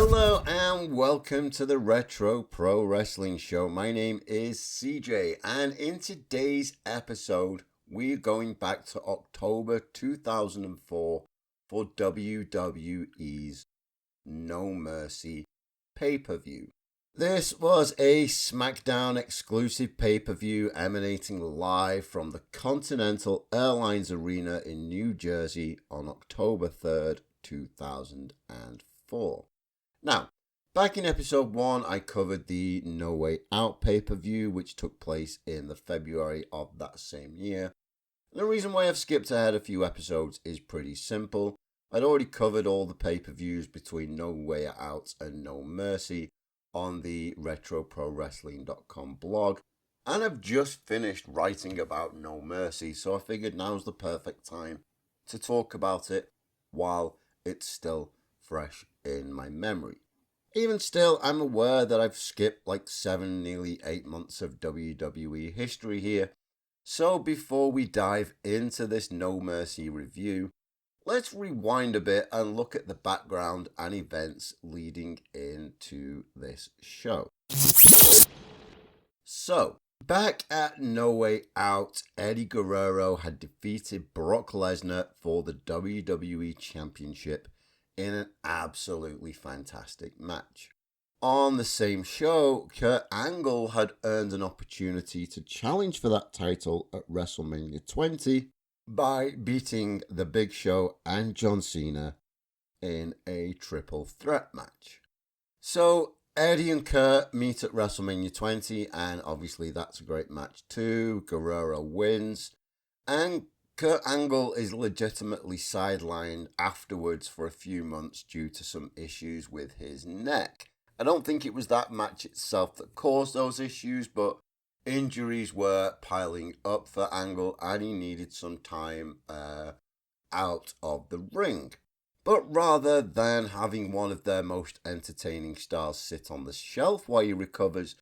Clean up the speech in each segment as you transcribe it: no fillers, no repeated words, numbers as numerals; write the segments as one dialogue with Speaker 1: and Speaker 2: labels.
Speaker 1: Hello and welcome to the Retro Pro Wrestling Show. My name is CJ, and in today's episode, we're going back to October 2004 for WWE's No Mercy pay-per-view. This was a SmackDown exclusive pay-per-view emanating live from the Continental Airlines Arena in New Jersey on October 3rd, 2004. Now, back in episode 1, I covered the No Way Out pay-per-view, which took place in the February of that same year. The reason why I've skipped ahead a few episodes is pretty simple. I'd already covered all the pay-per-views between No Way Out and No Mercy on the RetroProWrestling.com blog, and I've just finished writing about No Mercy, so I figured now's the perfect time to talk about it while it's still fresh in my memory. Even still, I'm aware that I've skipped like 7, nearly 8 months of WWE history here. So before we dive into this No Mercy review, let's rewind a bit and look at the background and events leading into this show. So, back at No Way Out, Eddie Guerrero had defeated Brock Lesnar for the WWE Championship in an absolutely fantastic match. On the same show, Kurt Angle had earned an opportunity to challenge for that title at WrestleMania 20 by beating The Big Show and John Cena in a triple threat match. So Eddie and Kurt meet at WrestleMania 20, and obviously that's a great match too. Guerrero wins, and Kurt Angle is legitimately sidelined afterwards for a few months due to some issues with his neck. I don't think it was that match itself that caused those issues, but injuries were piling up for Angle and he needed some time out of the ring. But rather than having one of their most entertaining stars sit on the shelf while he recovers,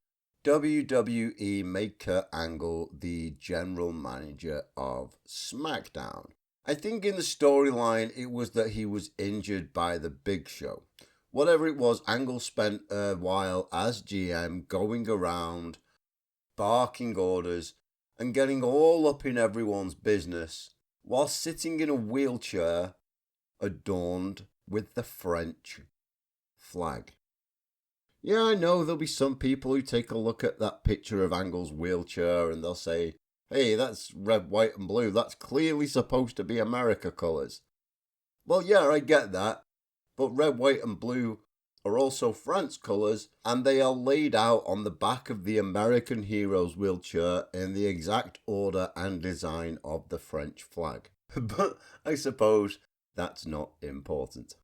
Speaker 1: WWE made Kurt Angle the general manager of SmackDown. I think in the storyline it was that he was injured by the Big Show. Whatever it was, Angle spent a while as GM going around, barking orders, and getting all up in everyone's business while sitting in a wheelchair adorned with the French flag. Yeah, I know there'll be some people who take a look at that picture of Angle's wheelchair and they'll say, hey, that's red, white, and blue. That's clearly supposed to be America colours. Well, yeah, I get that. But red, white, and blue are also France colours, and they are laid out on the back of the American hero's wheelchair in the exact order and design of the French flag. But I suppose that's not important.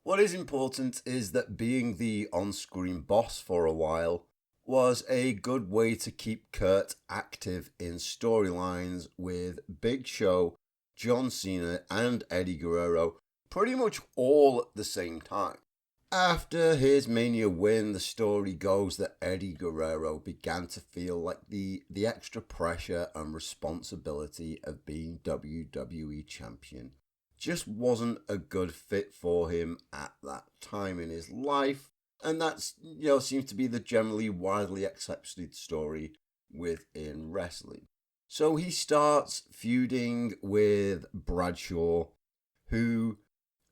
Speaker 1: What is important is that being the on-screen boss for a while was a good way to keep Kurt active in storylines with Big Show, John Cena, and Eddie Guerrero pretty much all at the same time. After his Mania win, the story goes that Eddie Guerrero began to feel like the extra pressure and responsibility of being WWE Champion just wasn't a good fit for him at that time in his life, and that's, seems to be the generally widely accepted story within wrestling. So he starts feuding with Bradshaw, who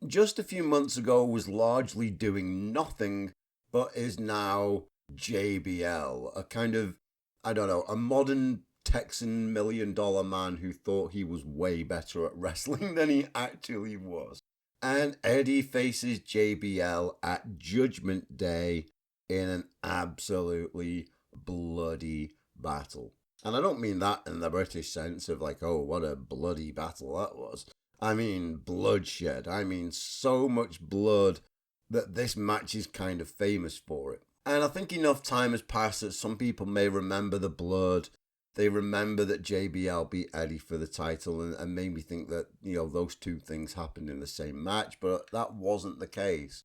Speaker 1: just a few months ago was largely doing nothing, but is now JBL, a kind of, a modern Texan $1 million man who thought he was way better at wrestling than he actually was. And Eddie faces JBL at Judgment Day in an absolutely bloody battle. And I don't mean that in the British sense of like, oh, what a bloody battle that was. I mean bloodshed. I mean so much blood that this match is kind of famous for it. And I think enough time has passed that some people may remember the blood. They remember that JBL beat Eddie for the title and made me think that, those two things happened in the same match, but that wasn't the case.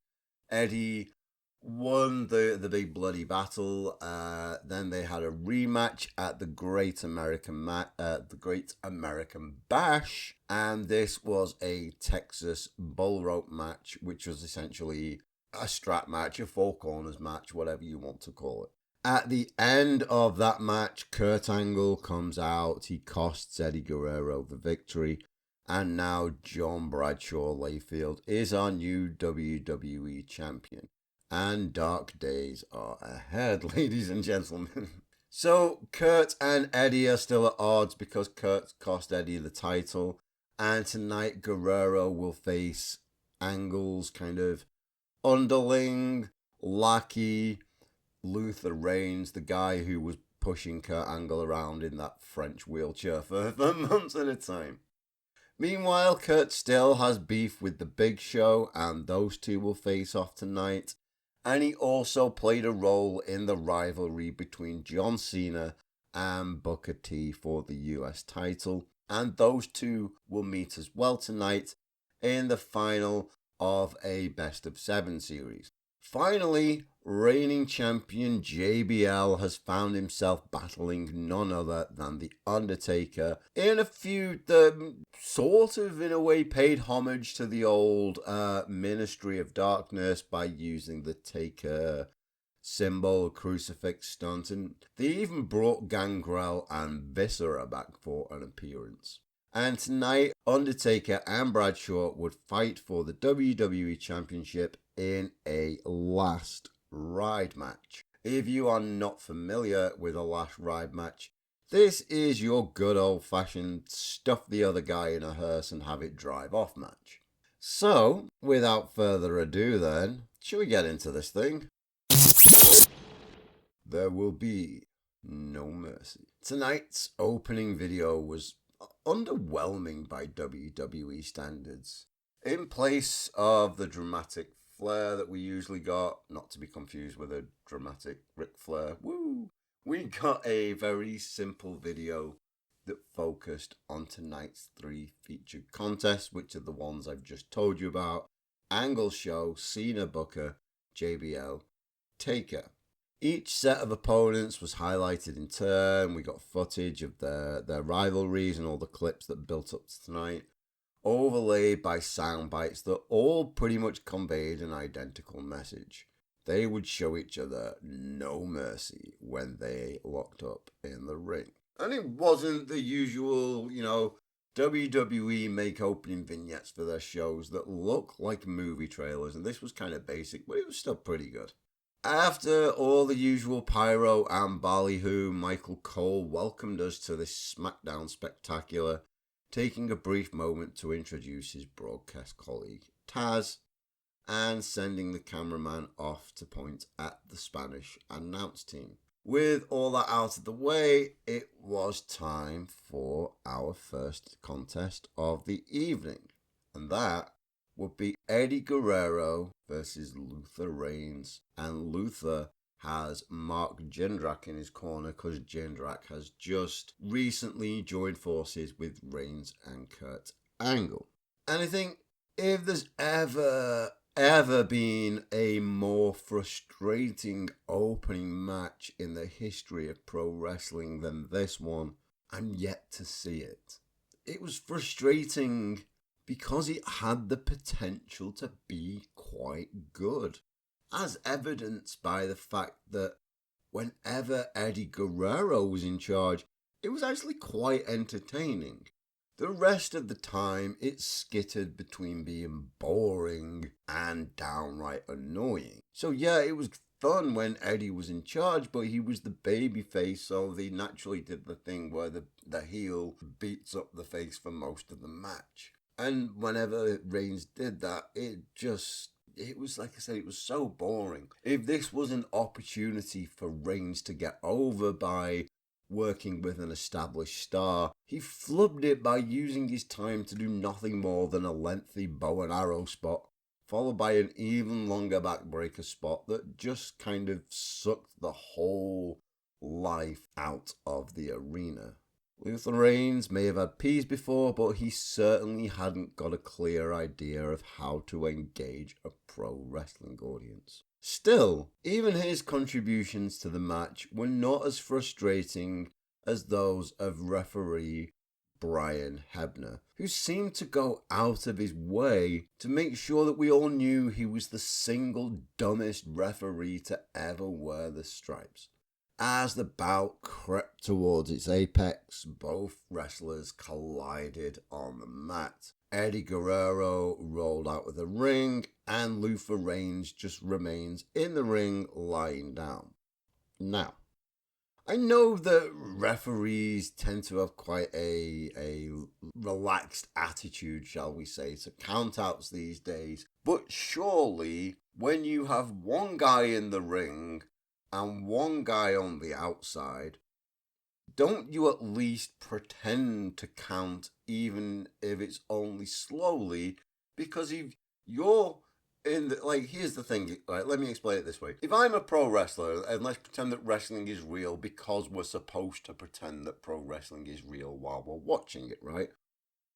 Speaker 1: Eddie won the big bloody battle. Then they had a rematch at the Great American Bash, and this was a Texas bull rope match, which was essentially a strap match, a four corners match, whatever you want to call it. At the end of that match, Kurt Angle comes out. He costs Eddie Guerrero the victory. And now John Bradshaw Layfield is our new WWE champion. And dark days are ahead, ladies and gentlemen. So Kurt and Eddie are still at odds because Kurt cost Eddie the title. And tonight Guerrero will face Angle's kind of underling, lackey, Luther Reigns, the guy who was pushing Kurt Angle around in that French wheelchair for months at a time. Meanwhile, Kurt still has beef with the Big Show, and those two will face off tonight. And he also played a role in the rivalry between John Cena and Booker T for the US title. And those two will meet as well tonight in the final of a best of 7 series. Finally, reigning champion JBL has found himself battling none other than The Undertaker in a feud that sort of, in a way, paid homage to the old Ministry of Darkness by using the Taker symbol, crucifix stunt, and they even brought Gangrel and Viscera back for an appearance. And tonight, Undertaker and Bradshaw would fight for the WWE Championship in a last ride match. If you are not familiar with a last ride match, this is your good old-fashioned stuff the other guy in a hearse and have it drive off match. So, without further ado then, shall we get into this thing? There will be no mercy. Tonight's opening video was underwhelming by WWE standards. In place of the dramatic flair that we usually got, not to be confused with a dramatic Ric Flair, woo, we got a very simple video that focused on tonight's 3 featured contests, which are the ones I've just told you about: Angle Show, Cena, Booker, JBL, Taker. Each set of opponents was highlighted in turn. We got footage of their rivalries and all the clips that built up to tonight, overlaid by sound bites that all pretty much conveyed an identical message. They would show each other no mercy when they locked up in the ring. And it wasn't the usual, WWE make opening vignettes for their shows that look like movie trailers, and this was kind of basic, but it was still pretty good. After all the usual pyro and ballyhoo, Michael Cole welcomed us to this SmackDown spectacular, taking a brief moment to introduce his broadcast colleague, Taz, and sending the cameraman off to point at the Spanish announce team. With all that out of the way, it was time for our first contest of the evening, and that would be Eddie Guerrero versus Luther Reigns. And Luther has Mark Jindrak in his corner because Jindrak has just recently joined forces with Reigns and Kurt Angle. And I think if there's ever been a more frustrating opening match in the history of pro wrestling than this one, I'm yet to see it. It was frustrating because it had the potential to be quite good, as evidenced by the fact that whenever Eddie Guerrero was in charge, it was actually quite entertaining. The rest of the time, it skittered between being boring and downright annoying. So yeah, it was fun when Eddie was in charge, but he was the babyface, so they naturally did the thing where the heel beats up the face for most of the match. And whenever Reigns did that, it was, like I said, it was so boring. If this was an opportunity for Reigns to get over by working with an established star, he flubbed it by using his time to do nothing more than a lengthy bow and arrow spot, followed by an even longer backbreaker spot that just kind of sucked the whole life out of the arena. Luther Reigns may have had peas before, but he certainly hadn't got a clear idea of how to engage a pro wrestling audience. Still, even his contributions to the match were not as frustrating as those of referee Brian Hebner, who seemed to go out of his way to make sure that we all knew he was the single dumbest referee to ever wear the stripes. As the bout crept towards its apex, both wrestlers collided on the mat. Eddie Guerrero rolled out of the ring, and Luther Reigns just remains in the ring lying down. Now, I know that referees tend to have quite a relaxed attitude, shall we say, to countouts these days, but surely when you have one guy in the ring and one guy on the outside, don't you at least pretend to count even if it's only slowly? Because if you're here's the thing, right, let me explain it this way. If I'm a pro wrestler, and let's pretend that wrestling is real because we're supposed to pretend that pro wrestling is real while we're watching it, right?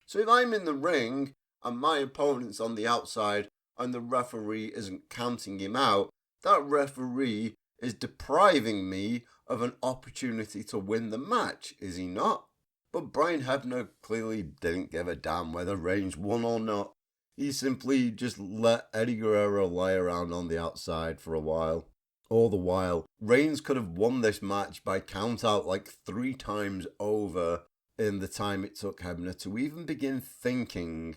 Speaker 1: So if I'm in the ring and my opponent's on the outside and the referee isn't counting him out, that referee is depriving me of an opportunity to win the match, is he not? But Brian Hebner clearly didn't give a damn whether Reigns won or not. He simply just let Eddie Guerrero lie around on the outside for a while. All the while, Reigns could have won this match by count out like 3 times over in the time it took Hebner to even begin thinking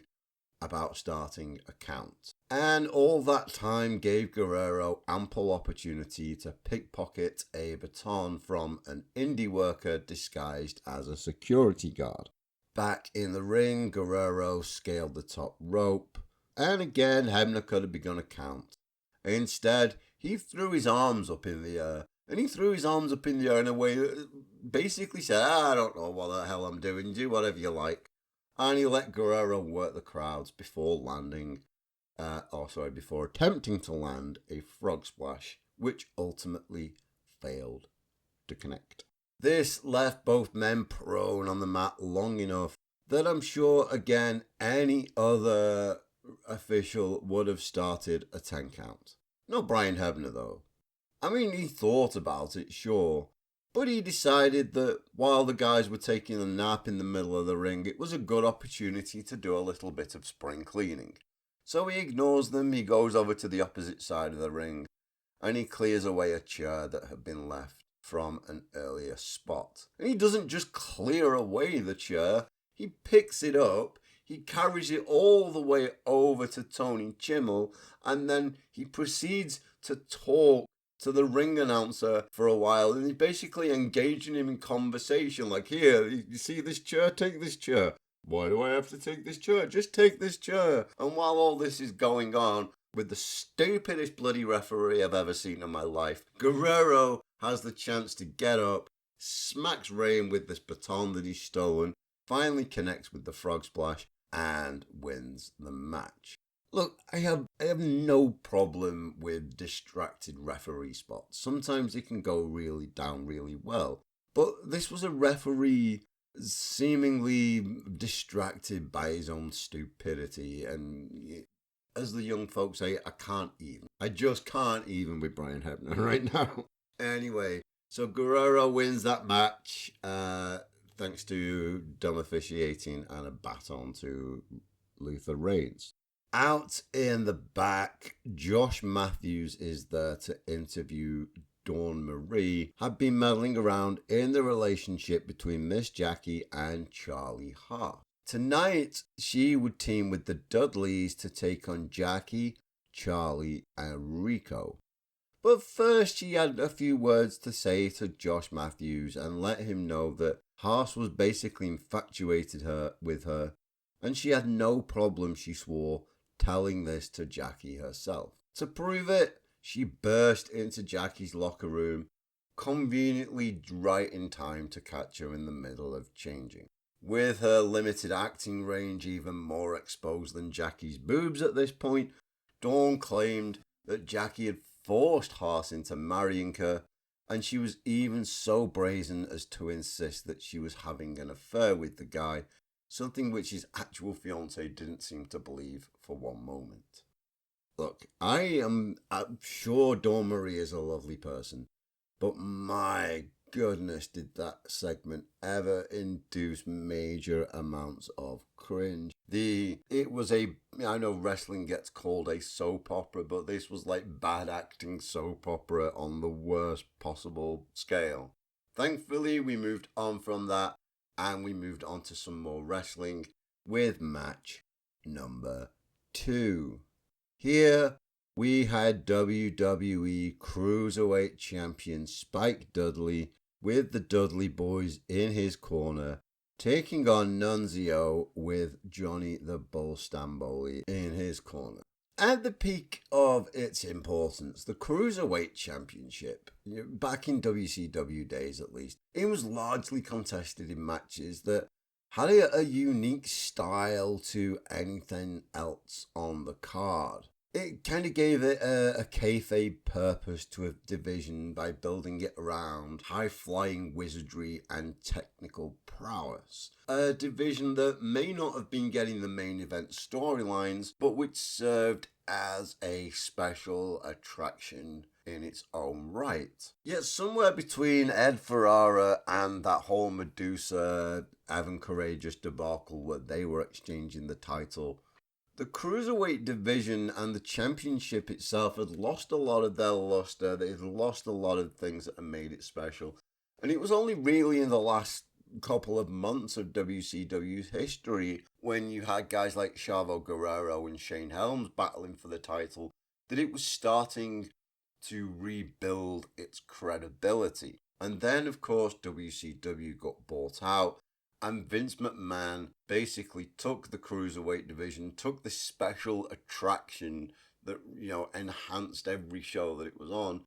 Speaker 1: about starting a count. And all that time gave Guerrero ample opportunity to pickpocket a baton from an indie worker disguised as a security guard. Back in the ring, Guerrero scaled the top rope, and again Hebner could have begun a count. Instead, he threw his arms up in the air, and he threw his arms up in the air in a way that basically said, I don't know what the hell I'm doing, do whatever you like. And he let Guerrero work the crowds before before attempting to land a frog splash, which ultimately failed to connect. This left both men prone on the mat long enough that I'm sure, again, any other official would have started a 10 count. Not Brian Hebner, though. I mean, he thought about it, sure, but he decided that while the guys were taking a nap in the middle of the ring, it was a good opportunity to do a little bit of spring cleaning. So he ignores them, he goes over to the opposite side of the ring, and he clears away a chair that had been left from an earlier spot. And he doesn't just clear away the chair, he picks it up, he carries it all the way over to Tony Chimmel, and then he proceeds to talk to the ring announcer for a while, and he's basically engaging him in conversation, like, here, you see this chair? Take this chair. Why do I have to take this chair? Just take this chair. And while all this is going on, with the stupidest bloody referee I've ever seen in my life, Guerrero has the chance to get up, smacks Reigns with this baton that he's stolen, finally connects with the frog splash, and wins the match. Look, I have no problem with distracted referee spots. Sometimes it can go really down really well. But this was a referee seemingly distracted by his own stupidity, and as the young folks say, I just can't even with Brian Hebner right now. Anyway, so Guerrero wins that match thanks to dumb officiating and a baton to Luther Reigns. Out in the back, Josh Matthews is there to interview Dawn Marie, had been meddling around in the relationship between Miss Jackie and Charlie Hart. Tonight, she would team with the Dudleys to take on Jackie, Charlie, and Rico. But first, she had a few words to say to Josh Matthews and let him know that Hart was basically infatuated with her, and she had no problem, she swore, telling this to Jackie herself. To prove it, she burst into Jackie's locker room, conveniently right in time to catch her in the middle of changing. With her limited acting range even more exposed than Jackie's boobs at this point, Dawn claimed that Jackie had forced Hart into marrying her, and she was even so brazen as to insist that she was having an affair with the guy, something which his actual fiancée didn't seem to believe for one moment. Look, I'm sure Dawn Marie is a lovely person, but my goodness, did that segment ever induce major amounts of cringe. It was I know wrestling gets called a soap opera, but this was like bad acting soap opera on the worst possible scale. Thankfully, we moved on from that and we moved on to some more wrestling with match number 2. Here we had WWE Cruiserweight Champion Spike Dudley with the Dudley Boys in his corner, taking on Nunzio with Johnny the Bull Stamboli in his corner. At the peak of its importance, the Cruiserweight Championship, back in WCW days at least, it was largely contested in matches that had a unique style to anything else on the card. It kind of gave it a kayfabe purpose to a division by building it around high-flying wizardry and technical prowess. A division that may not have been getting the main event storylines, but which served as a special attraction in its own right. Yet somewhere between Ed Ferrara and that whole Medusa Evan Courageous debacle where they were exchanging the title, the Cruiserweight division and the championship itself had lost a lot of their luster. They had lost a lot of things that had made it special. And it was only really in the last couple of months of WCW's history when you had guys like Chavo Guerrero and Shane Helms battling for the title that it was starting to rebuild its credibility. And then, of course, WCW got bought out. And Vince McMahon basically took the Cruiserweight division, took this special attraction that, enhanced every show that it was on,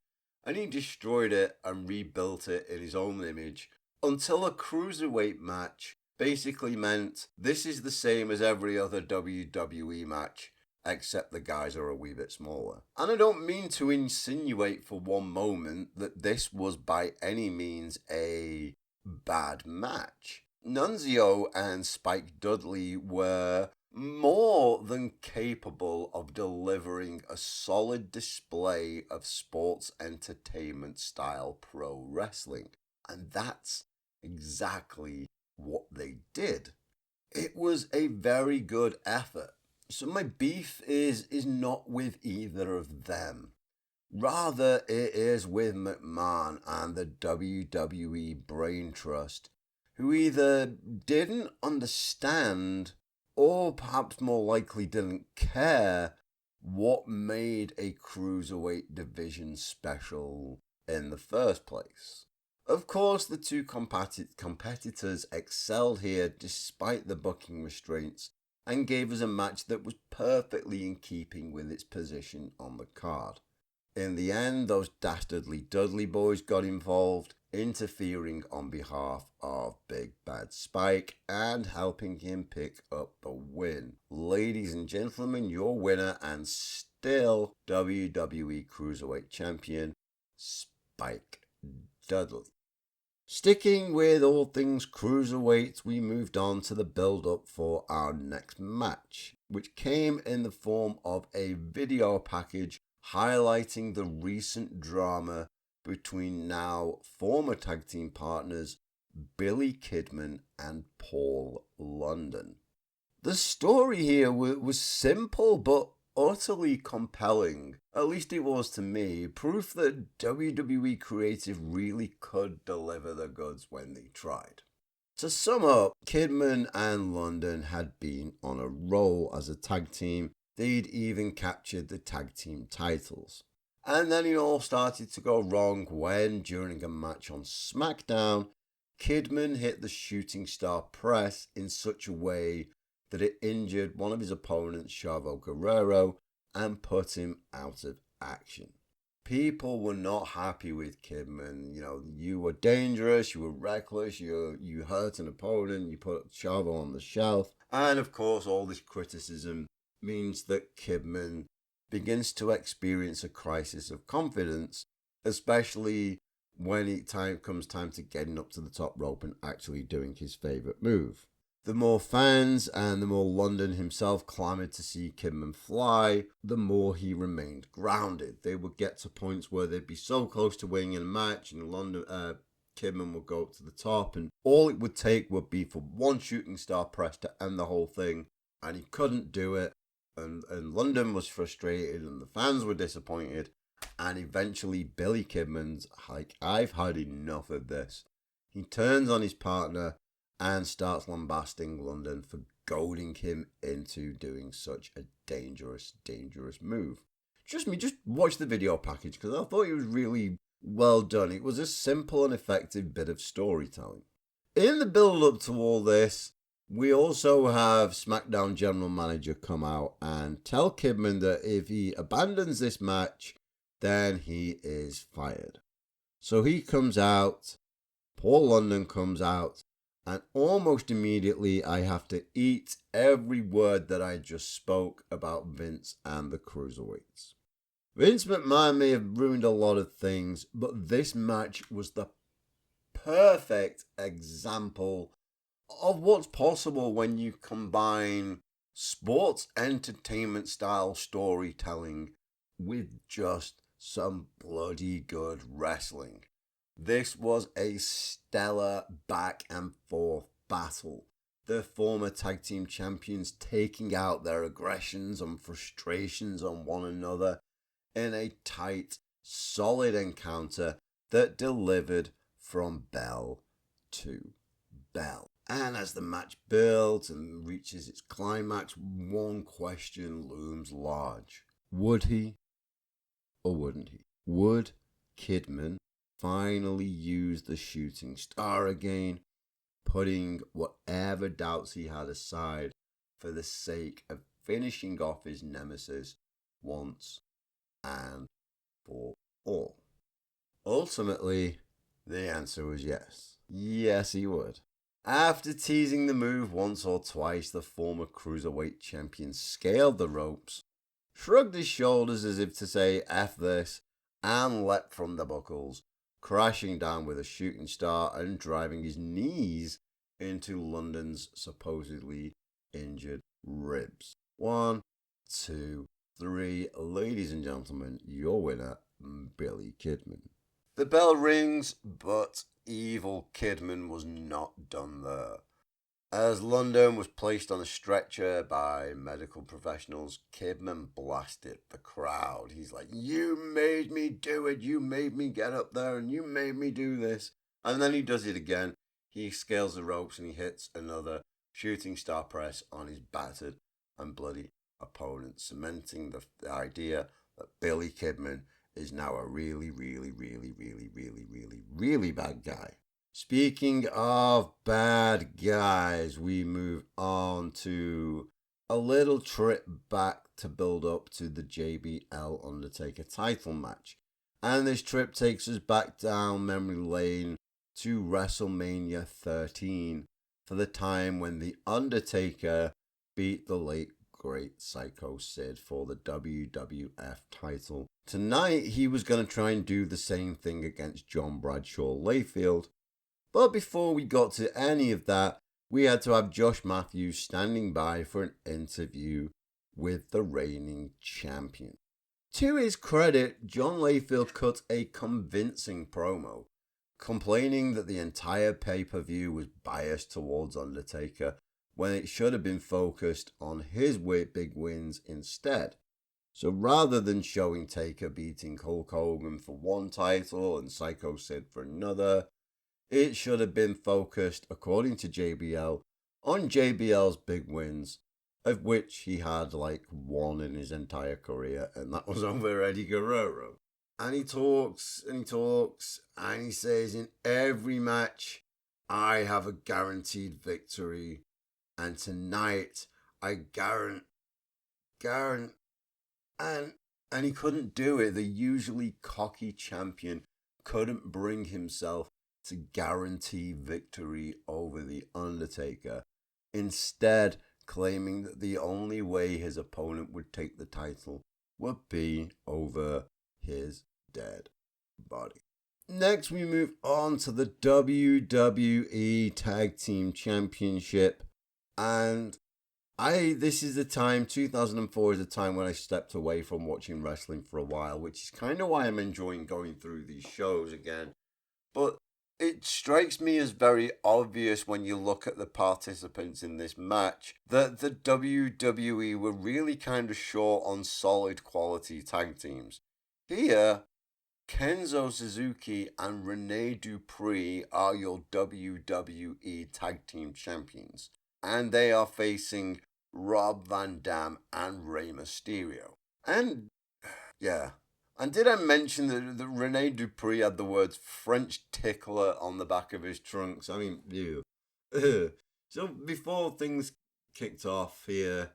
Speaker 1: and he destroyed it and rebuilt it in his own image until a Cruiserweight match basically meant this is the same as every other WWE match, except the guys are a wee bit smaller. And I don't mean to insinuate for one moment that this was by any means a bad match. Nunzio and Spike Dudley were more than capable of delivering a solid display of sports entertainment style pro wrestling. And that's exactly what they did. It was a very good effort. So my beef is not with either of them. Rather, it is with McMahon and the WWE Brain Trust, who either didn't understand or perhaps more likely didn't care what made a Cruiserweight division special in the first place. Of course, the two competitors excelled here despite the booking restraints and gave us a match that was perfectly in keeping with its position on the card. In the end, those dastardly Dudley boys got involved, interfering on behalf of Big Bad Spike and helping him pick up the win. Ladies and gentlemen, your winner and still WWE Cruiserweight Champion, Spike Dudley. Sticking with all things cruiserweight, we moved on to the build-up for our next match, which came in the form of a video package highlighting the recent drama between now former tag team partners Billy Kidman and Paul London. The story here was simple but utterly compelling. At least it was to me. Proof that WWE Creative really could deliver the goods when they tried. To sum up, Kidman and London had been on a roll as a tag team. They'd even captured the tag team titles. And then it all started to go wrong when, during a match on SmackDown, Kidman hit the shooting star press in such a way that it injured one of his opponents, Chavo Guerrero, and put him out of action. People were not happy with Kidman. You were dangerous, you were reckless, you hurt an opponent, you put Chavo on the shelf. And of course, all this criticism means that Kidman begins to experience a crisis of confidence, especially when it comes time to getting up to the top rope and actually doing his favourite move. The more fans and the more London himself clamoured to see Kidman fly, the more he remained grounded. They would get to points where they'd be so close to winning a match, and Kidman would go up to the top, and all it would take would be for one shooting star press to end the whole thing, and he couldn't do it. And London was frustrated, and the fans were disappointed. And eventually, Billy Kidman's like, I've had enough of this. He turns on his partner and starts lambasting London for goading him into doing such a dangerous move. Trust me, just watch the video package because I thought it was really well done. It was a simple and effective bit of storytelling. In the build up to all this, we also have SmackDown General Manager come out and tell Kidman that if he abandons this match, then he is fired. So he comes out, Paul London comes out, and almost immediately I have to eat every word that I just spoke about Vince and the Cruiserweights. Vince McMahon may have ruined a lot of things, but this match was the perfect example of what's possible when you combine sports entertainment style storytelling with just some bloody good wrestling. This was a stellar back and forth battle. The former tag team champions taking out their aggressions and frustrations on one another in a tight, solid encounter that delivered from bell to bell. And as the match builds and reaches its climax, one question looms large. Would he or wouldn't he? Would Kidman finally use the shooting star again, putting whatever doubts he had aside for the sake of finishing off his nemesis once and for all? Ultimately, the answer was yes. Yes, he would. After teasing the move once or twice, the former Cruiserweight champion scaled the ropes, shrugged his shoulders as if to say F this, and leapt from the buckles, crashing down with a shooting star and driving his knees into London's supposedly injured ribs. 1, 2, 3. Ladies and gentlemen, your winner, Billy Kidman. The bell rings, but evil Kidman was not done there. As London was placed on a stretcher by medical professionals, Kidman blasted the crowd. He's like, you made me do it, you made me get up there, and you made me do this. And then he does it again. He scales the ropes and he hits another shooting star press on his battered and bloody opponent, cementing the idea that Billy Kidman is now a really bad guy. Speaking of bad guys, we move on to a little trip back to build up to the JBL Undertaker title match. And this trip takes us back down memory lane to WrestleMania 13 for the time when the Undertaker beat the late great Psycho Sid for the WWF title. Tonight, he was going to try and do the same thing against John Bradshaw Layfield. But before we got to any of that, we had to have Josh Matthews standing by for an interview with the reigning champion. To his credit, John Layfield cut a convincing promo, complaining that the entire pay-per-view was biased towards Undertaker when it should have been focused on his big wins instead. So rather than showing Taker beating Hulk Hogan for one title and Psycho Sid for another, it should have been focused, according to JBL, on JBL's big wins, of which he had like one in his entire career, and that was over Eddie Guerrero. And he talks, and he talks, and he says, in every match, I have a guaranteed victory, and tonight, I and he couldn't do it. The usually cocky champion couldn't bring himself to guarantee victory over The Undertaker, instead claiming that the only way his opponent would take the title would be over his dead body. Next, we move on to the WWE Tag Team Championship, and this is the time, 2004 is the time when I stepped away from watching wrestling for a while, which is kind of why I'm enjoying going through these shows again. But It strikes me as very obvious when you look at the participants in this match that the WWE were really kind of short on solid quality tag teams. Here, Kenzo Suzuki and Rene Dupree are your WWE Tag Team Champions, and they are facing Rob Van Dam and Rey Mysterio. And yeah. And did I mention that Rene Dupree had the words French tickler on the back of his trunks? I mean, ew. So before things kicked off here,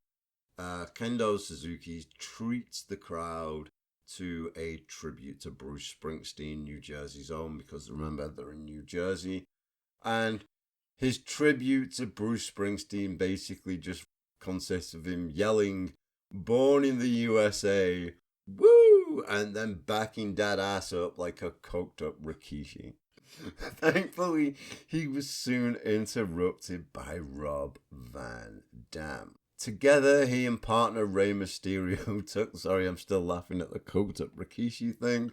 Speaker 1: Kendo Suzuki treats the crowd to a tribute to Bruce Springsteen, New Jersey's own, because remember, they're in New Jersey. And his tribute to Bruce Springsteen basically just consists of him yelling, "Born in the USA, woo!" and then backing that ass up like a coked up Rikishi. Thankfully, he was soon interrupted by Rob Van Dam. Together, he and partner Rey Mysterio took... Sorry, I'm still laughing at the coked up Rikishi thing.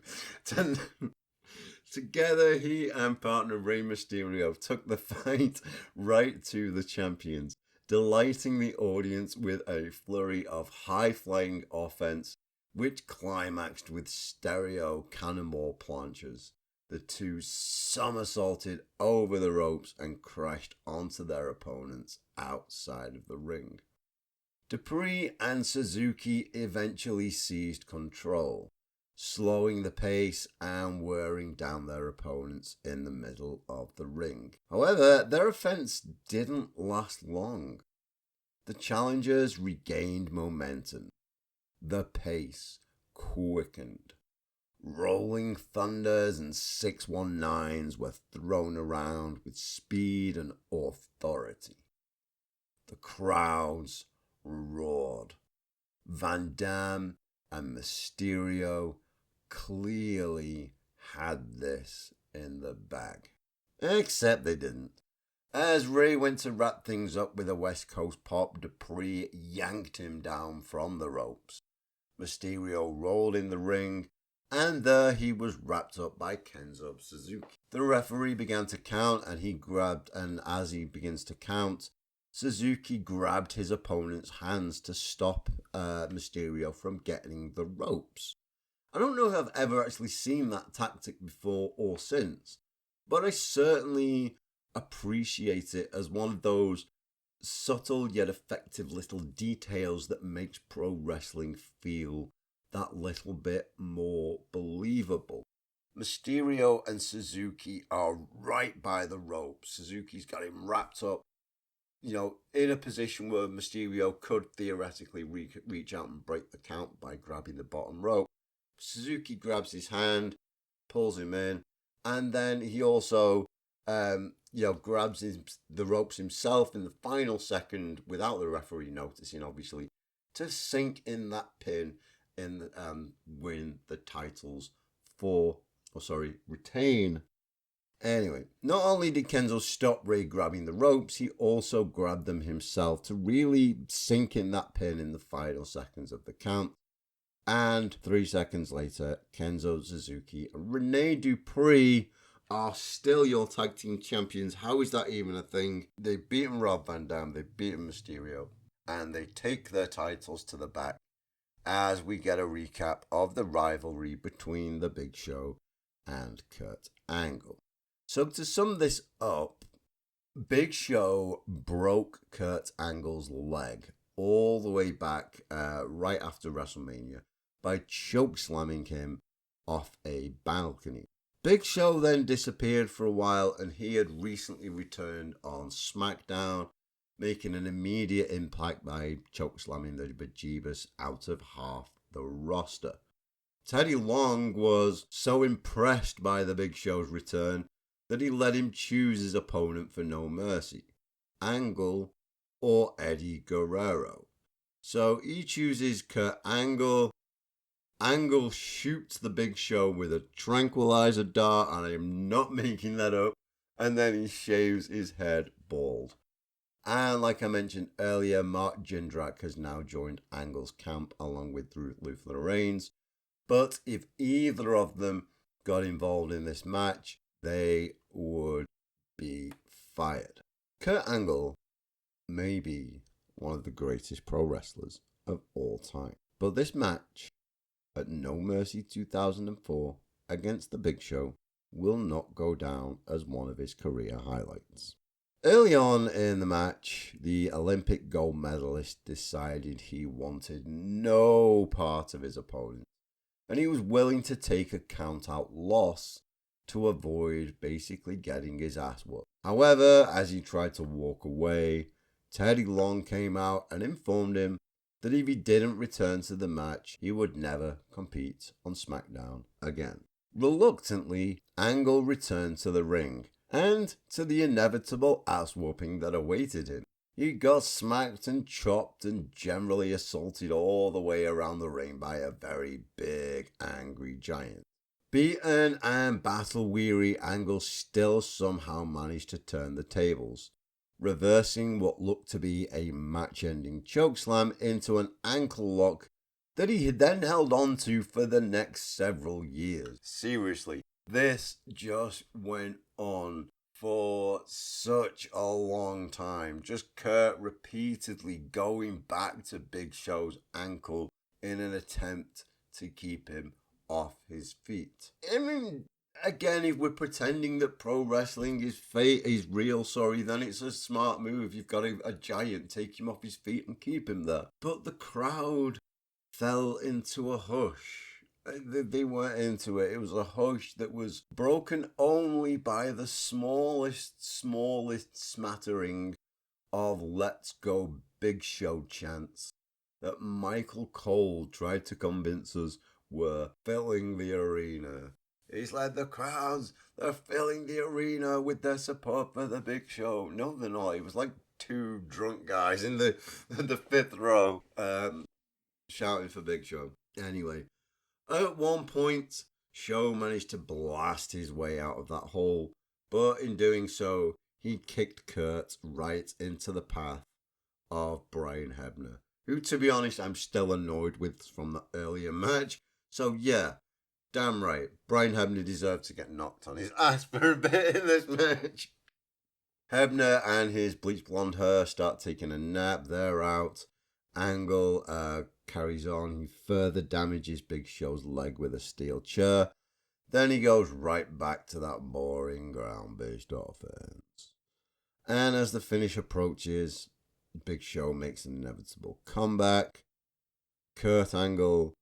Speaker 1: Together, he and partner Rey Mysterio took the fight right to the champions, delighting the audience with a flurry of high-flying offense, which climaxed with stereo cannonball planches. The two somersaulted over the ropes and crashed onto their opponents outside of the ring. Dupree and Suzuki eventually seized control, slowing the pace and wearing down their opponents in the middle of the ring. However, their offense didn't last long. The challengers regained momentum. The pace quickened. Rolling thunders and 619s were thrown around with speed and authority. The crowds roared. Van Dam and Mysterio clearly had this in the bag. Except they didn't. As Ray went to wrap things up with a West Coast pop, Dupree yanked him down from the ropes. Mysterio rolled in the ring, and there he was wrapped up by Kenzo Suzuki. The referee began to count, and as he begins to count, Suzuki grabbed his opponent's hands to stop Mysterio from getting the ropes. I don't know if I've ever actually seen that tactic before or since, but I certainly appreciate it as one of those subtle yet effective little details that makes pro wrestling feel that little bit more believable. Mysterio and Suzuki are right by the ropes. Suzuki's got him wrapped up, in a position where Mysterio could theoretically reach out and break the count by grabbing the bottom rope. Suzuki grabs his hand, pulls him in, and then he also, grabs the ropes himself in the final second without the referee noticing, obviously, to sink in that pin and win the titles retain. Anyway, not only did Kenzo stop Ray grabbing the ropes, he also grabbed them himself to really sink in that pin in the final seconds of the count. And 3 seconds later, Kenzo Suzuki and Rene Dupree are still your tag team champions. How is that even a thing? They've beaten Rob Van Dam, they've beaten Mysterio, and they take their titles to the back as we get a recap of the rivalry between The Big Show and Kurt Angle. So to sum this up, Big Show broke Kurt Angle's leg all the way back right after WrestleMania by chokeslamming him off a balcony. Big Show then disappeared for a while, and he had recently returned on SmackDown, making an immediate impact by chokeslamming the bejeebus out of half the roster. Teddy Long was so impressed by the Big Show's return that he let him choose his opponent for No Mercy, Angle or Eddie Guerrero. So he chooses Kurt Angle. Angle shoots the Big Show with a tranquilizer dart, and I am not making that up, and then he shaves his head bald. And like I mentioned earlier, Mark Jindrak has now joined Angle's camp along with Luther Reigns. But if either of them got involved in this match, they would be fired. Kurt Angle may be one of the greatest pro wrestlers of all time, but this match at No Mercy 2004 against The Big Show will not go down as one of his career highlights. Early on in the match, the Olympic gold medalist decided he wanted no part of his opponent, and he was willing to take a count-out loss to avoid basically getting his ass whooped. However, as he tried to walk away, Teddy Long came out and informed him that if he didn't return to the match, he would never compete on SmackDown again. Reluctantly, Angle returned to the ring, and to the inevitable ass-whooping that awaited him. He got smacked and chopped and generally assaulted all the way around the ring by a very big, angry giant. Beaten and battle-weary, Angle still somehow managed to turn the tables, reversing what looked to be a match-ending chokeslam into an ankle lock that he then held on to for the next several years. Seriously, this just went on for such a long time. Just Kurt repeatedly going back to Big Show's ankle in an attempt to keep him off his feet. I mean, again, if we're pretending that pro wrestling is real, then it's a smart move. You've got a giant, take him off his feet and keep him there. But the crowd fell into a hush. They weren't into it. It was a hush that was broken only by the smallest smattering of "Let's Go Big Show" chants that Michael Cole tried to convince us were filling the arena. He's like, the crowds, they're filling the arena with their support for the Big Show. No, they're not. It was like two drunk guys in the fifth row shouting for Big Show. Anyway, at one point, Show managed to blast his way out of that hole, but in doing so, he kicked Kurt right into the path of Brian Hebner, who, to be honest, I'm still annoyed with from the earlier match. So yeah, damn right, Brian Hebner deserved to get knocked on his ass for a bit in this match. Hebner and his bleach blonde hair start taking a nap. They're out. Angle carries on. He further damages Big Show's leg with a steel chair. Then he goes right back to that boring ground-based offense. And as the finish approaches, Big Show makes an inevitable comeback. Kurt Angle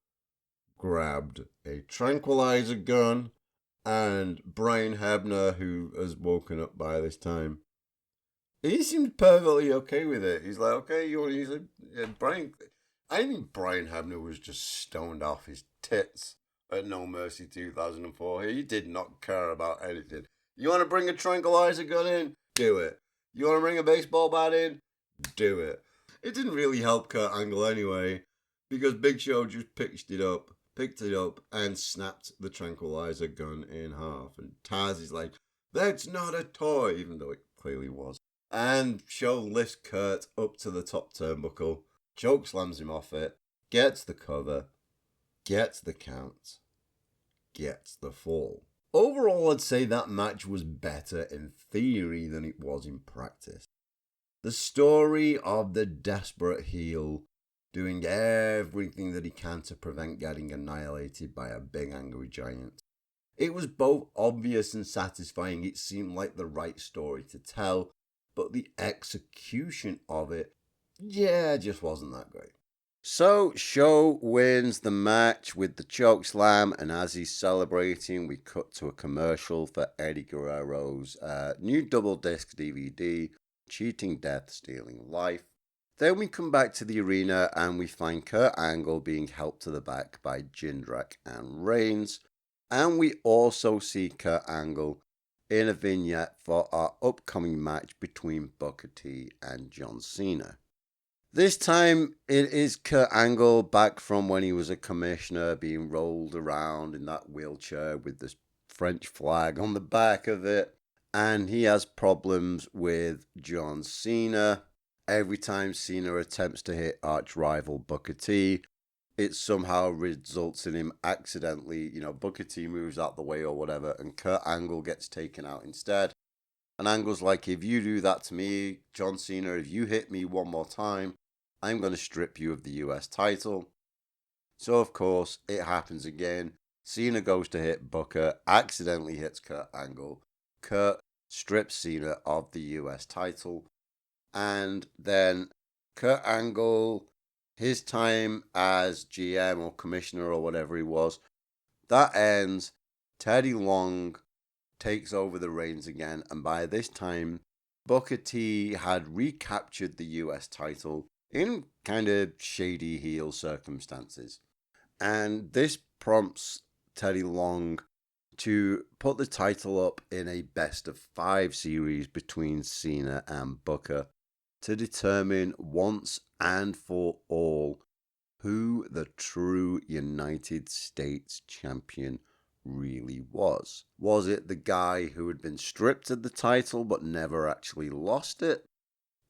Speaker 1: grabbed a tranquilizer gun, and Brian Hebner, who has woken up by this time, he seemed perfectly okay with it. He's like, okay, you want to use it? Yeah, Brian. I think Brian Hebner was just stoned off his tits at No Mercy 2004. He did not care about anything. You want to bring a tranquilizer gun in? Do it. You want to bring a baseball bat in? Do it. It didn't really help Kurt Angle anyway, because Big Show just picked it up, and snapped the tranquilizer gun in half. And Taz is like, that's not a toy, even though it clearly was. And Show lifts Kurt up to the top turnbuckle, chokeslams him off it, gets the cover, gets the count, gets the fall. Overall, I'd say that match was better in theory than it was in practice. The story of the desperate heel doing everything that he can to prevent getting annihilated by a big angry giant. It was both obvious and satisfying. It seemed like the right story to tell, but the execution of it, just wasn't that great. So, Show wins the match with the chokeslam, and as he's celebrating, we cut to a commercial for Eddie Guerrero's new double disc DVD, Cheating Death, Stealing Life. Then we come back to the arena and we find Kurt Angle being helped to the back by Jindrak and Reigns. And we also see Kurt Angle in a vignette for our upcoming match between Booker T and John Cena. This time it is Kurt Angle back from when he was a commissioner, being rolled around in that wheelchair with this French flag on the back of it. And he has problems with John Cena. Every time Cena attempts to hit arch rival Booker T, it somehow results in him accidentally, Booker T moves out the way or whatever, and Kurt Angle gets taken out instead. And Angle's like, if you do that to me, John Cena, if you hit me one more time, I'm going to strip you of the US title. So, of course, it happens again. Cena goes to hit Booker, accidentally hits Kurt Angle. Kurt strips Cena of the US title. And then Kurt Angle, his time as GM or commissioner or whatever he was, that ends. Teddy Long takes over the reins again, and by this time, Booker T had recaptured the US title in kind of shady heel circumstances. And this prompts Teddy Long to put the title up in a best of 5 series between Cena and Booker to determine once and for all who the true United States champion really was. Was it the guy who had been stripped of the title but never actually lost it?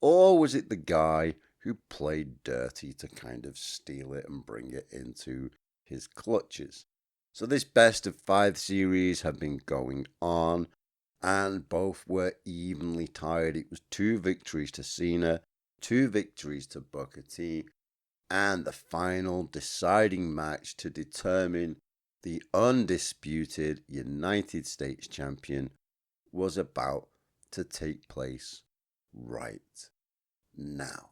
Speaker 1: Or was it the guy who played dirty to kind of steal it and bring it into his clutches? So this best of 5 series had been going on, and both were evenly tied. It was 2 victories to Cena, 2 victories to Booker T, and the final deciding match to determine the undisputed United States champion was about to take place right now.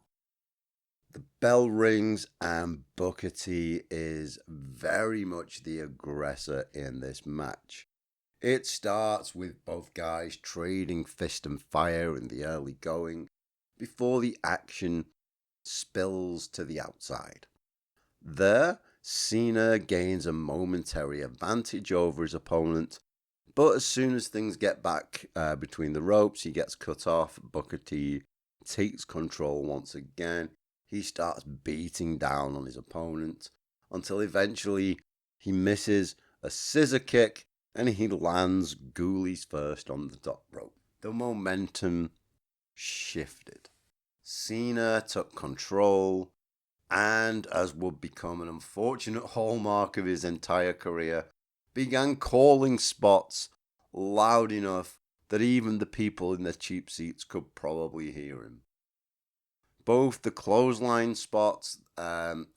Speaker 1: The bell rings and Booker T is very much the aggressor in this match. It starts with both guys trading fist and fire in the early going before the action spills to the outside. There, Cena gains a momentary advantage over his opponent, but as soon as things get back between the ropes, he gets cut off. Booker T takes control once again. He starts beating down on his opponent until eventually he misses a scissor kick and he lands ghoulies first on the top rope. The momentum shifted. Cena took control, and as would become an unfortunate hallmark of his entire career, began calling spots loud enough that even the people in their cheap seats could probably hear him. Both the clothesline spots and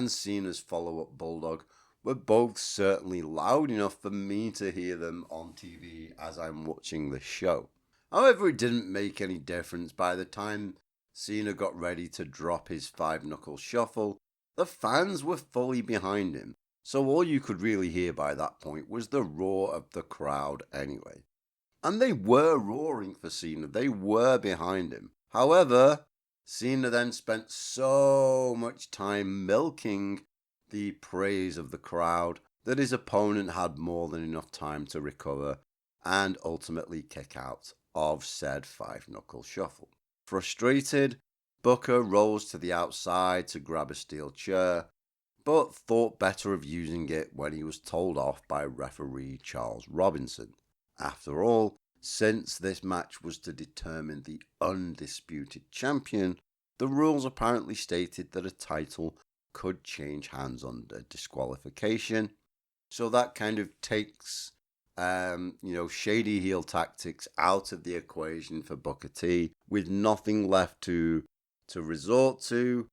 Speaker 1: Cena's follow-up bulldog were both certainly loud enough for me to hear them on TV as I'm watching the show. However, it didn't make any difference. By the time Cena got ready to drop his 5-knuckle shuffle, the fans were fully behind him, so all you could really hear by that point was the roar of the crowd anyway. And they were roaring for Cena, they were behind him. However, Cena then spent so much time milking the praise of the crowd that his opponent had more than enough time to recover and ultimately kick out of said 5-knuckle shuffle. Frustrated, Booker rolls to the outside to grab a steel chair, but thought better of using it when he was told off by referee Charles Robinson. After all, since this match was to determine the undisputed champion, the rules apparently stated that a title could change hands under disqualification. So that kind of takes, shady heel tactics out of the equation for Booker T. With nothing left to resort to,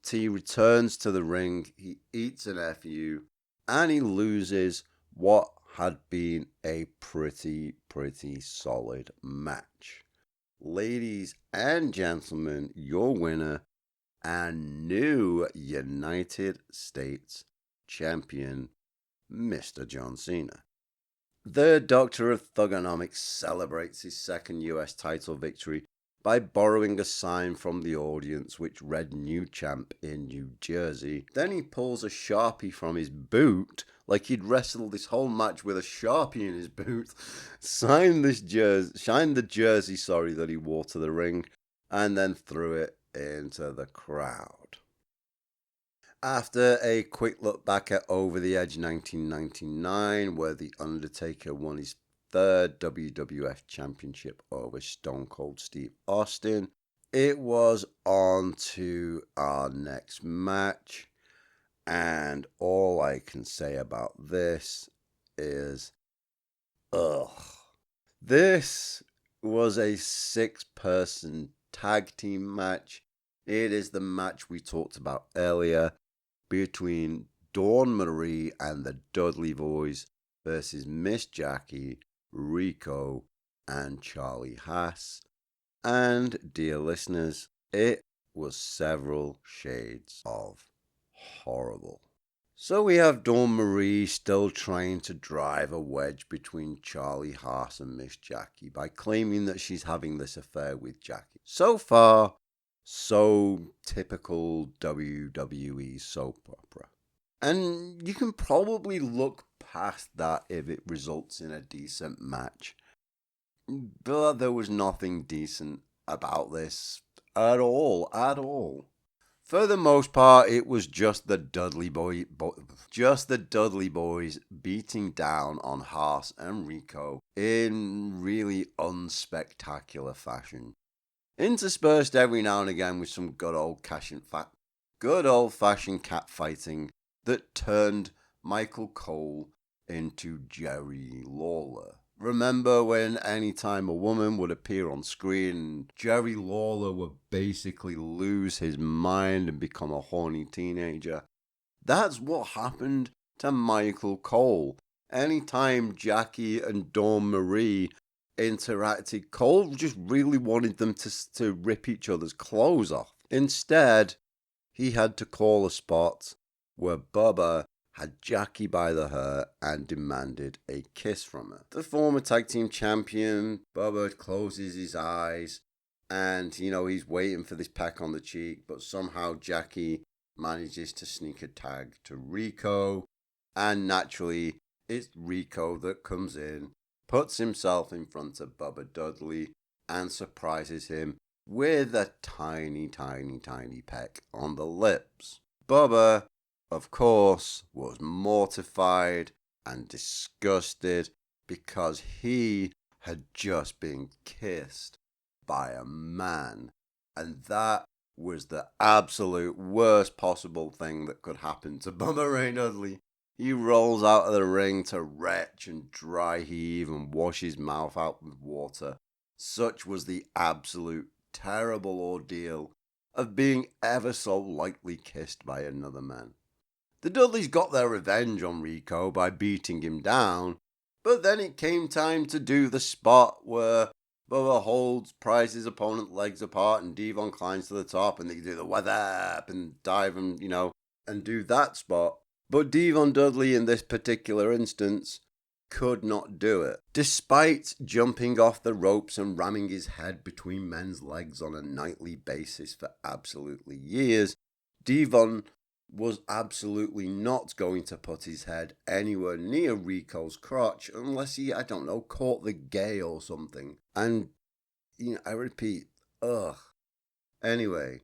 Speaker 1: T returns to the ring, he eats an FU, and he loses what had been a pretty solid match. Ladies and gentlemen, your winner and new United States champion, Mr. John Cena. The Doctor of Thugonomics celebrates his second US title victory by borrowing a sign from the audience which read New Champ in New Jersey. Then he pulls a Sharpie from his boot, like he'd wrestled this whole match with a Sharpie in his boot, signed the jersey that he wore to the ring, and then threw it into the crowd. After a quick look back at Over the Edge 1999, where The Undertaker won his third WWF Championship over Stone Cold Steve Austin, it was on to our next match. And all I can say about this is, ugh. This was a 6-person tag team match. It is the match we talked about earlier between Dawn Marie and the Dudley Boys versus Miss Jackie, Rico, and Charlie Haas. And, dear listeners, it was several shades of horrible. So we have Dawn Marie still trying to drive a wedge between Charlie Haas and Miss Jackie by claiming that she's having this affair with Jackie. So far, so typical WWE soap opera. And you can probably look past that if it results in a decent match. But there was nothing decent about this at all. For the most part, it was just the Dudley Boys beating down on Haas and Rico in really unspectacular fashion, interspersed every now and again with some good old fashioned cat fighting that turned Michael Cole into Jerry Lawler. Remember when any time a woman would appear on screen, Jerry Lawler would basically lose his mind and become a horny teenager? That's what happened to Michael Cole. Anytime Jackie and Dawn Marie interacted, Cole just really wanted them to rip each other's clothes off. Instead, he had to call a spot where Bubba had Jackie by the hair and demanded a kiss from her. The former tag team champion, Bubba, closes his eyes and, he's waiting for this peck on the cheek, but somehow Jackie manages to sneak a tag to Rico, and naturally, it's Rico that comes in, puts himself in front of Bubba Dudley, and surprises him with a tiny peck on the lips. Bubba, of course, was mortified and disgusted because he had just been kissed by a man, and that was the absolute worst possible thing that could happen to Bubba Ray Dudley. He rolls out of the ring to retch and dry heave and wash his mouth out with water. Such was the absolute terrible ordeal of being ever so lightly kissed by another man. The Dudleys got their revenge on Rico by beating him down, but then it came time to do the spot where Bubba pries his opponent's legs apart and Devon climbs to the top and they do the weather up and dive and, and do that spot. But Devon Dudley in this particular instance could not do it. Despite jumping off the ropes and ramming his head between men's legs on a nightly basis for absolutely years, Devon was absolutely not going to put his head anywhere near Rico's crotch unless he, caught the gay or something. And, I repeat, ugh. Anyway,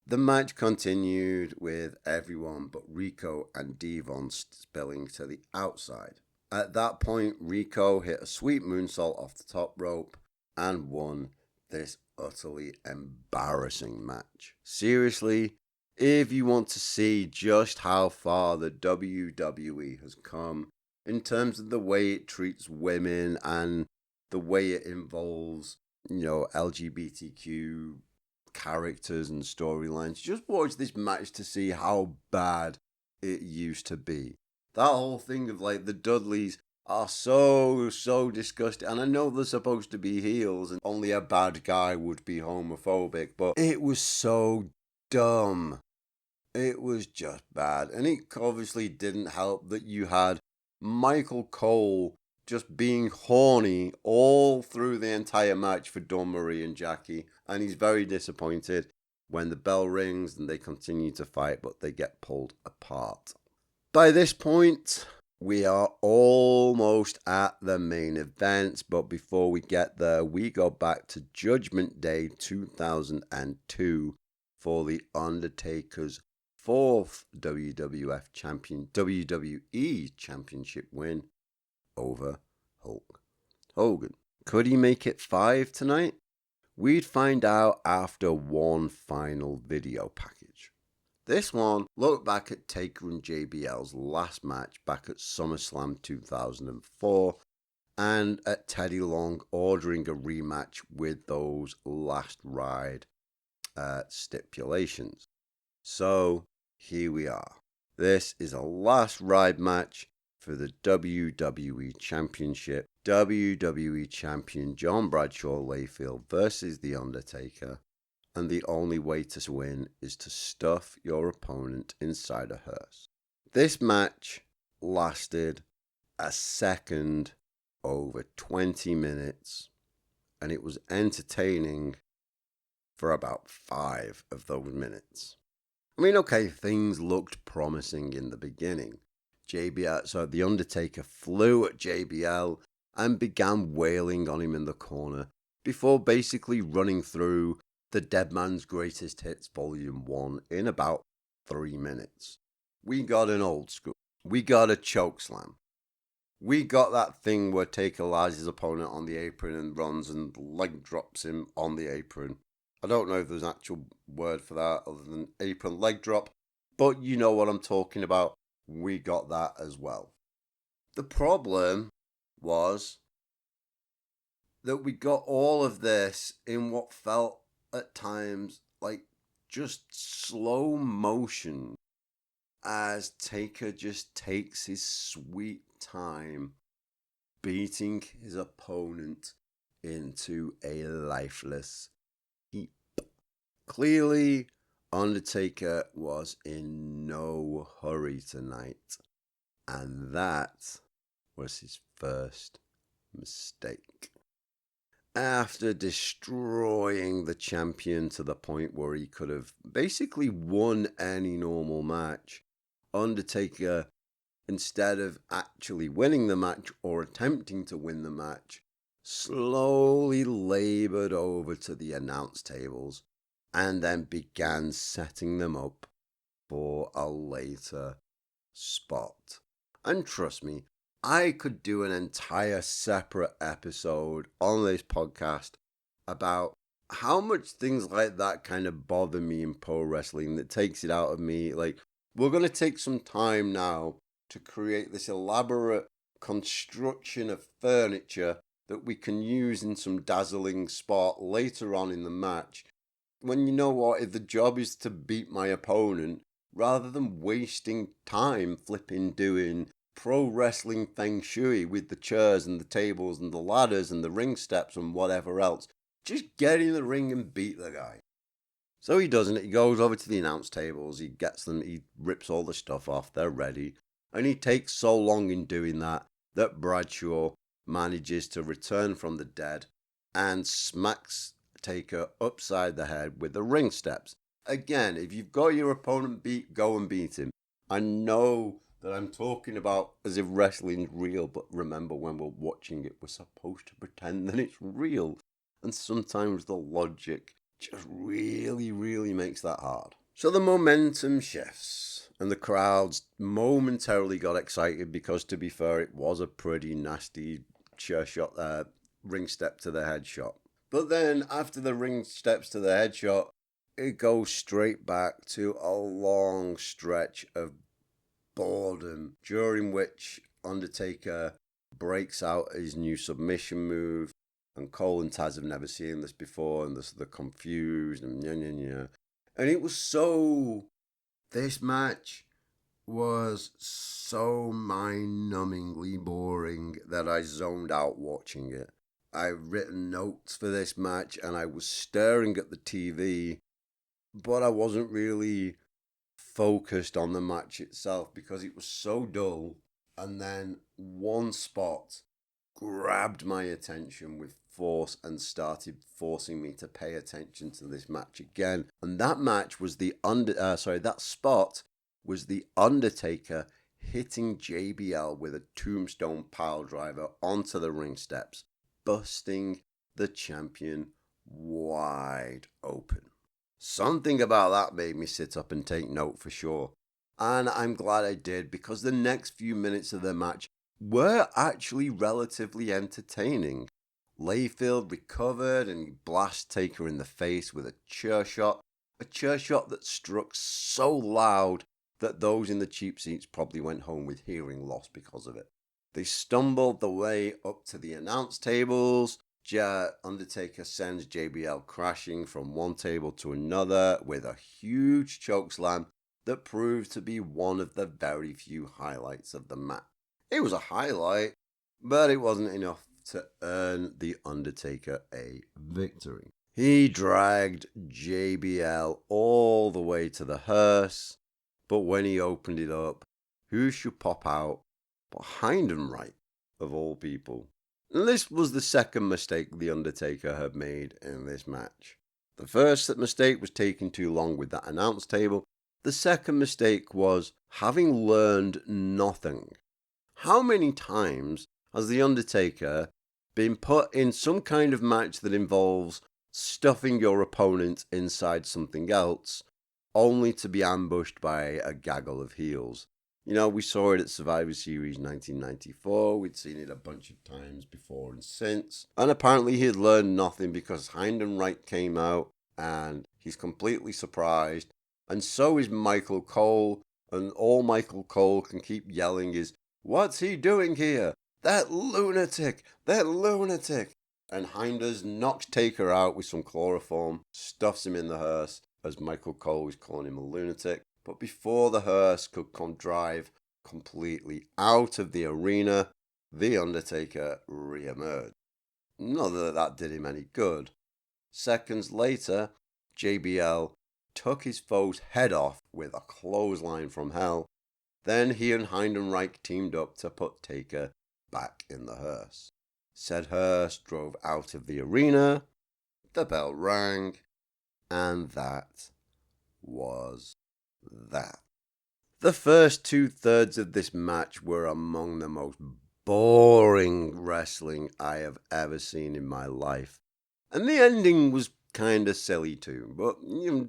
Speaker 1: the match continued with everyone but Rico and Devon spilling to the outside. At that point, Rico hit a sweet moonsault off the top rope and won this utterly embarrassing match. Seriously, if you want to see just how far the WWE has come in terms of the way it treats women and the way it involves, LGBTQ characters and storylines, just watch this match to see how bad it used to be. That whole thing of the Dudleys are so disgusting. And I know they're supposed to be heels and only a bad guy would be homophobic, but it was so dumb. It was just bad. And it obviously didn't help that you had Michael Cole just being horny all through the entire match for Dawn Marie and Jackie. And he's very disappointed when the bell rings and they continue to fight, but they get pulled apart. By this point, we are almost at the main event, but before we get there, we go back to Judgment Day 2002 for the Undertaker's fourth WWE Championship win over Hulk Hogan. Could he make it 5 tonight? We'd find out after one final video package. This one looked back at Taker and JBL's last match back at SummerSlam 2004 and at Teddy Long ordering a rematch with those last ride stipulations. So here we are. This is a last ride match for the WWE Championship. WWE Champion John Bradshaw Layfield versus The Undertaker. And the only way to win is to stuff your opponent inside a hearse. This match lasted a second over 20 minutes, and it was entertaining for about 5 of those minutes. I mean, okay, things looked promising in the beginning. The Undertaker flew at JBL and began wailing on him in the corner before basically running through the Dead Man's Greatest Hits Volume 1 in about 3 minutes. We got an old school. We got a chokeslam. We got that thing where Taker lies his opponent on the apron and runs and leg drops him on the apron. I don't know if there's an actual word for that other than apron leg drop, but you know what I'm talking about. We got that as well. The problem was that we got all of this in what felt at times like just slow motion as Taker just takes his sweet time beating his opponent into a lifeless heap. Clearly, Undertaker was in no hurry tonight, and that was his first mistake. After destroying the champion to the point where he could have basically won any normal match, Undertaker, instead of actually winning the match or attempting to win the match, slowly labored over to the announce tables and then began setting them up for a later spot. And trust me, I could do an entire separate episode on this podcast about how much things like that kind of bother me in pro wrestling, that takes it out of me. Like, we're going to take some time now to create this elaborate construction of furniture that we can use in some dazzling spot later on in the match. When you know what, if the job is to beat my opponent, rather than wasting time flipping doing pro wrestling feng shui with the chairs and the tables and the ladders and the ring steps and whatever else, just get in the ring and beat the guy. So he doesn't. He goes over to the announce tables, he gets them, he rips all the stuff off, they're ready. And he takes so long in doing that Bradshaw manages to return from the dead and smacks Taker upside the head with the ring steps. Again, if you've got your opponent beat, go and beat him. I know that I'm talking about as if wrestling's real, but remember, when we're watching it, we're supposed to pretend that it's real. And sometimes the logic just really, really makes that hard. So the momentum shifts, and the crowds momentarily got excited because, to be fair, it was a pretty nasty chair shot, ring step to the head shot. But then after the ring steps to the head shot, it goes straight back to a long stretch of boredom, during which Undertaker breaks out his new submission move, and Cole and Taz have never seen this before, and they're confused, and And it was this match was so mind-numbingly boring that I zoned out watching it. I've written notes for this match, and I was staring at the TV, but I wasn't really focused on the match itself because it was so dull. And then one spot grabbed my attention with force and started forcing me to pay attention to this match again. And that match was that spot was the Undertaker hitting JBL with a tombstone piledriver onto the ring steps, busting the champion wide open. Something about that made me sit up and take note for sure. And I'm glad I did, because the next few minutes of the match were actually relatively entertaining. Layfield recovered and he blasts Taker in the face with a chair shot. A chair shot that struck so loud that those in the cheap seats probably went home with hearing loss because of it. They stumbled the way up to the announce tables. Undertaker sends JBL crashing from one table to another with a huge chokeslam that proved to be one of the very few highlights of the match. It was a highlight, but it wasn't enough to earn the Undertaker a victory. He dragged JBL all the way to the hearse, but when he opened it up, who should pop out but Heidenreich, of all people. And this was the second mistake The Undertaker had made in this match. The first mistake was taking too long with that announce table. The second mistake was having learned nothing. How many times has The Undertaker been put in some kind of match that involves stuffing your opponent inside something else, only to be ambushed by a gaggle of heels? You know, we saw it at Survivor Series 1994. We'd seen it a bunch of times before and since. And apparently he had learned nothing because Heidenreich came out and he's completely surprised. And so is Michael Cole. And all Michael Cole can keep yelling is, "What's he doing here? That lunatic! That lunatic!" And Hinders knocks Taker out with some chloroform, stuffs him in the hearse, as Michael Cole is calling him a lunatic. But before the hearse could drive completely out of the arena, The Undertaker re-emerged. Not that that did him any good. Seconds later, JBL took his foe's head off with a clothesline from hell. Then he and Heidenreich teamed up to put Taker back in the hearse. Said hearse drove out of the arena, the bell rang, and that was that. The first 2/3 of this match were among the most boring wrestling I have ever seen in my life. And the ending was kind of silly too, but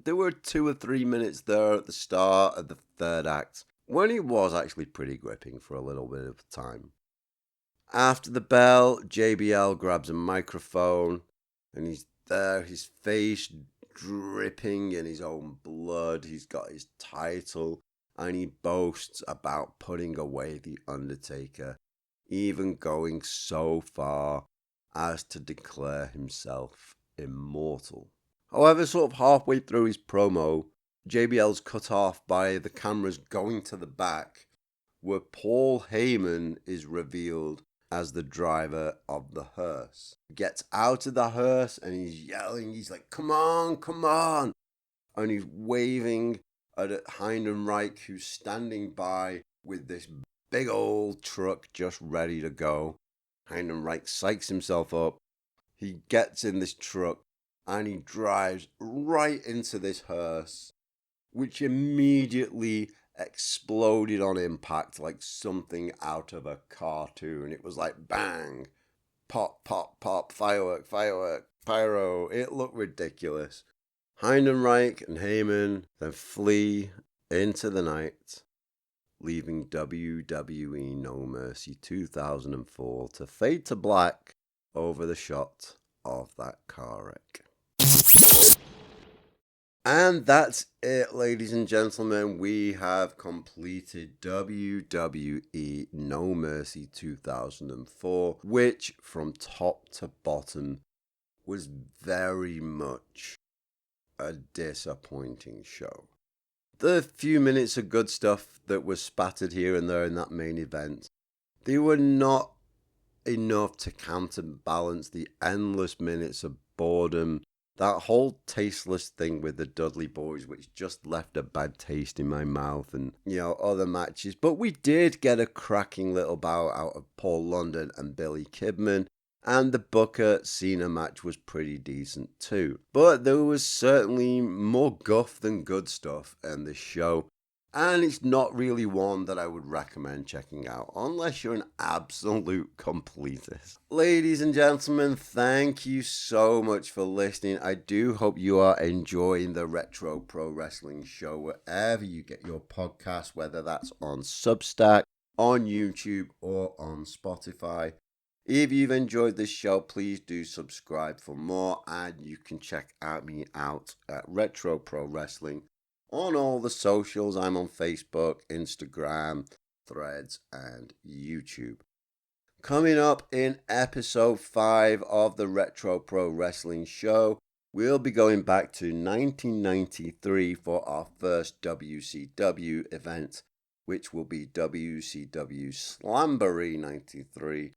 Speaker 1: there were 2 or 3 minutes there at the start of the third act when it was actually pretty gripping for a little bit of time. After the bell, JBL grabs a microphone and he's there, his face dripping in his own blood. He's got his title and he boasts about putting away The Undertaker, even going so far as to declare himself immortal. However, sort of halfway through his promo, JBL's cut off by the cameras going to the back, where Paul Heyman is revealed as the driver of the hearse. He gets out of the hearse and he's yelling, he's like, "Come on, come on!" And he's waving at Heidenreich, who's standing by with this big old truck just ready to go. Heidenreich psychs himself up. He gets in this truck and he drives right into this hearse, which immediately exploded on impact like something out of a cartoon. It was like bang, pop, pop, pop, firework, firework, pyro. It looked ridiculous. Heidenreich and Heyman then flee into the night, leaving WWE No Mercy 2004 to fade to black over the shot of that car wreck. And that's it, ladies and gentlemen. We have completed WWE No Mercy 2004, which from top to bottom was very much a disappointing show. The few minutes of good stuff that was spattered here and there in that main event, they were not enough to counterbalance the endless minutes of boredom. That whole tasteless thing with the Dudley Boys, which just left a bad taste in my mouth, and, other matches. But we did get a cracking little bout out of Paul London and Billy Kidman, and the Booker Cena match was pretty decent too. But there was certainly more guff than good stuff in this show. And it's not really one that I would recommend checking out unless you're an absolute completist. Ladies and gentlemen, thank you so much for listening. I do hope you are enjoying the Retro Pro Wrestling Show wherever you get your podcast, whether that's on Substack, on YouTube, or on Spotify. If you've enjoyed this show, please do subscribe for more, and you can check me out at Retro Pro Wrestling on all the socials. I'm on Facebook, Instagram, Threads, and YouTube. Coming up in episode 5 of the Retro Pro Wrestling Show, we'll be going back to 1993 for our first WCW event, which will be WCW Slamboree 93,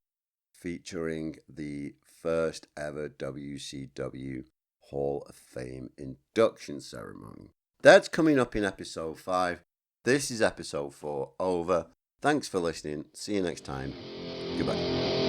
Speaker 1: featuring the first ever WCW Hall of Fame induction ceremony. That's coming up in episode 5. This is episode 4 over. Thanks for listening. See you next time. Goodbye.